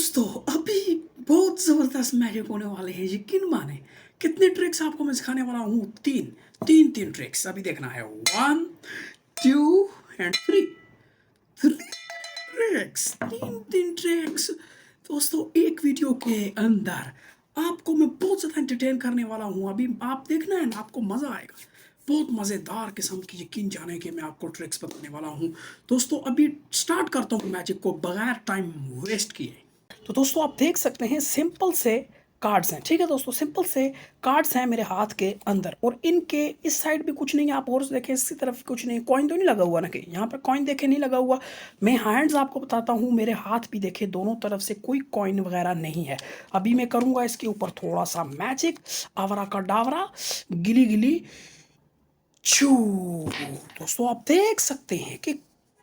दोस्तों अभी बहुत जबरदस्त मैजिक होने वाले हैं, यकीन माने। कितने ट्रिक्स आपको मैं सिखाने वाला हूँ? तीन ट्रिक्स अभी देखना है। 1 2 एंड 3 ट्रिक्स, तीन ट्रिक्स। दोस्तों एक वीडियो के अंदर आपको मैं बहुत ज्यादा एंटरटेन करने वाला हूँ। अभी आप देखना है ना, आपको मजा आएगा। बहुत मजेदार किस्म की, यकीन जाने कि मैं आपको ट्रिक्स बताने वाला हूँ। दोस्तों अभी स्टार्ट करता हूँ मैजिक को बगैर टाइम वेस्ट किए। तो दोस्तों आप देख सकते हैं सिंपल से कार्ड्स हैं, ठीक है दोस्तों, सिंपल से कार्ड्स हैं मेरे हाथ के अंदर, और इनके इस साइड भी कुछ नहीं है। आप और देखें, इसी तरफ कुछ नहीं, कॉइन तो नहीं लगा हुआ ना, कि यहाँ पर कॉइन देखे नहीं लगा हुआ। मैं हैंड्स आपको बताता हूँ, मेरे हाथ भी देखे, दोनों तरफ से कोई कॉइन वगैरह नहीं है। अभी मैं करूँगा इसके ऊपर थोड़ा सा मैजिक, आवरा का डावरा, गिली गिली चू। दोस्तों आप देख सकते हैं कि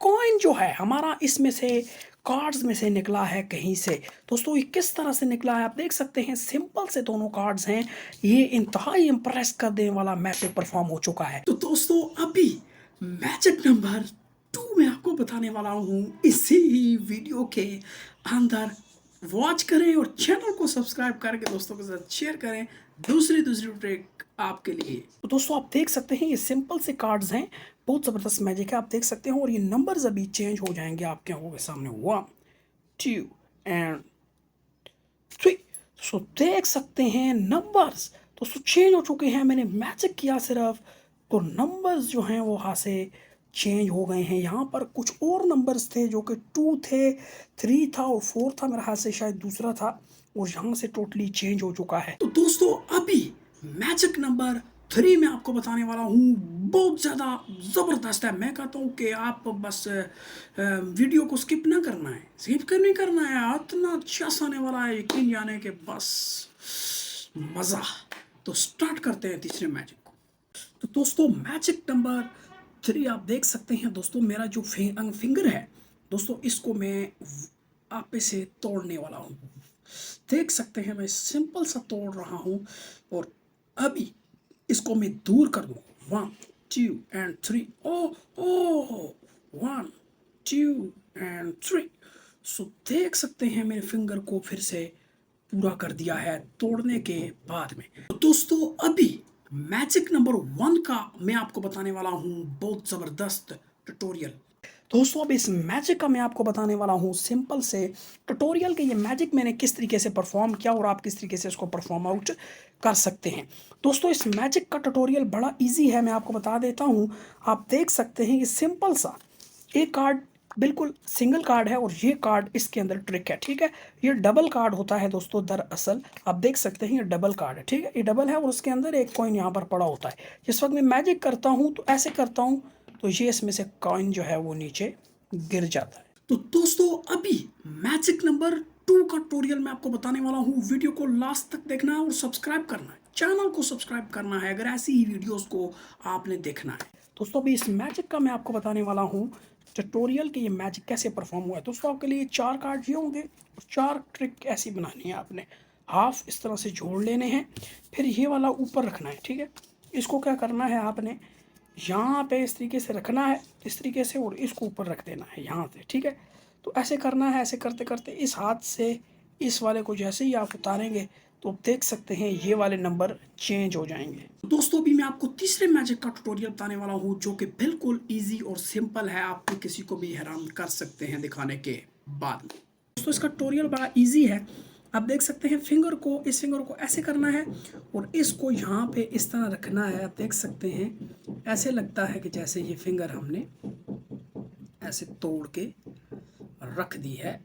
कॉइन जो है हमारा इसमें से, कार्ड्स में से निकला है कहीं से। दोस्तों ये किस तरह से निकला है आप देख सकते हैं, सिंपल से दोनों कार्ड्स हैं। ये इंतहाई इंप्रेस कर देने वाला मैजिक परफॉर्म हो चुका है। तो दोस्तों अभी मैजिक नंबर 2 मैं आपको बताने वाला हूँ इसी वीडियो के अंदर। वॉच करें और चैनल को सब्सक्राइब करके दोस्तों के साथ शेयर करें दूसरी ट्रिक आपके लिए। तो दोस्तों आप देख सकते हैं ये सिंपल से कार्ड्स हैं, बहुत ज़बरदस्त मैजिक है, आप देख सकते हैं। और ये नंबर्स अभी चेंज हो जाएंगे आपके आंखों के सामने। 1 2 एंड 3। सो देख सकते हैं नंबर्स दोस्तों चेंज हो चुके हैं। मैंने मैजिक किया सिर्फ, तो नंबर्स जो हैं वो वहाँ से चेंज हो गए हैं। यहाँ पर कुछ और नंबर्स थे जो कि 2 थे, 3 था और 4 था, मेरे हाथ से शायद दूसरा था, और यहाँ से टोटली चेंज हो चुका है। तो दोस्तों अभी मैजिक नंबर 3 में आपको बताने वाला हूँ, बहुत ज़्यादा ज़बरदस्त है। मैं कहता हूँ कि आप बस वीडियो को स्किप ना करना है, स्किप नहीं करना है, इतना अच्छा आने वाला है, यकीन जाने के बस मज़ा। तो स्टार्ट करते हैं तीसरे मैजिक को। तो दोस्तों मैजिक नंबर 3 आप देख सकते हैं दोस्तों, मेरा जो फिंगर है दोस्तों, इसको मैं आपे से तोड़ने वाला हूँ। देख सकते हैं मैं सिंपल सा तोड़ रहा हूँ, और अभी इसको मैं दूर कर दूँ। 1 2 एंड 3। O O 1 2 and 3। सो देख सकते हैं मेरे फिंगर को फिर से पूरा कर दिया है तोड़ने के बाद में। तो दोस्तों अभी मैजिक नंबर 1 का मैं आपको बताने वाला हूँ, बहुत ज़बरदस्त ट्यूटोरियल। दोस्तों अब इस मैजिक का मैं आपको बताने वाला हूँ सिंपल से ट्यूटोरियल के, ये मैजिक मैंने किस तरीके से परफॉर्म किया और आप किस तरीके से इसको परफॉर्म आउट कर सकते हैं। दोस्तों इस मैजिक का ट्यूटोरियल बड़ा इजी है, मैं आपको बता देता हूँ। आप देख सकते हैं ये सिंपल सा एक कार्ड, बिल्कुल सिंगल कार्ड है, और ये कार्ड इसके अंदर ट्रिक है, ठीक है। ये डबल कार्ड होता है दोस्तों, दरअसल आप देख सकते हैं ये डबल कार्ड है, ठीक है, ये डबल है, और उसके अंदर एक कॉइन यहाँ पर पड़ा होता है। जिस वक्त मैं मैजिक करता हूँ तो ऐसे करता हूँ, तो ये इसमें से कॉइन जो है वो नीचे गिर जाता है। तो दोस्तों अभी मैजिक नंबर 2 का ट्यूटोरियल मैं आपको बताने वाला हूँ। वीडियो को लास्ट तक देखना है और सब्सक्राइब करना है, चैनल को सब्सक्राइब करना है अगर ऐसी ही वीडियोस को आपने देखना है। दोस्तों अभी इस मैजिक का मैं आपको बताने वाला हूँ ट्यूटोरियल के, ये मैजिक कैसे परफॉर्म हुआ है। दोस्तों आपके लिए 4 कार्ड ये होंगे, और 4 ट्रिक ऐसी बनानी है आपने। हाफ इस तरह से जोड़ लेने हैं, फिर ये वाला ऊपर रखना है, ठीक है। इसको क्या करना है आपने, यहाँ पे इस तरीके से रखना है, इस तरीके से, और इसको ऊपर रख देना है यहाँ से, ठीक है। तो ऐसे करना है, ऐसे करते करते इस हाथ से इस वाले को जैसे ही आप उतारेंगे तो आप देख सकते हैं ये वाले नंबर चेंज हो जाएंगे। दोस्तों अभी मैं आपको तीसरे मैजिक का ट्यूटोरियल बताने वाला हूँ, जो कि बिल्कुल इजी और सिंपल है, आप किसी को भी हैरान कर सकते हैं दिखाने के बाद। दोस्तों इसका ट्यूटोरियल बड़ा इजी है। आप देख सकते हैं फिंगर को, इस फिंगर को ऐसे करना है, और इसको यहाँ पे इस तरह रखना है। आप देख सकते हैं ऐसे लगता है कि जैसे ये फिंगर हमने ऐसे तोड़ के रख दी है।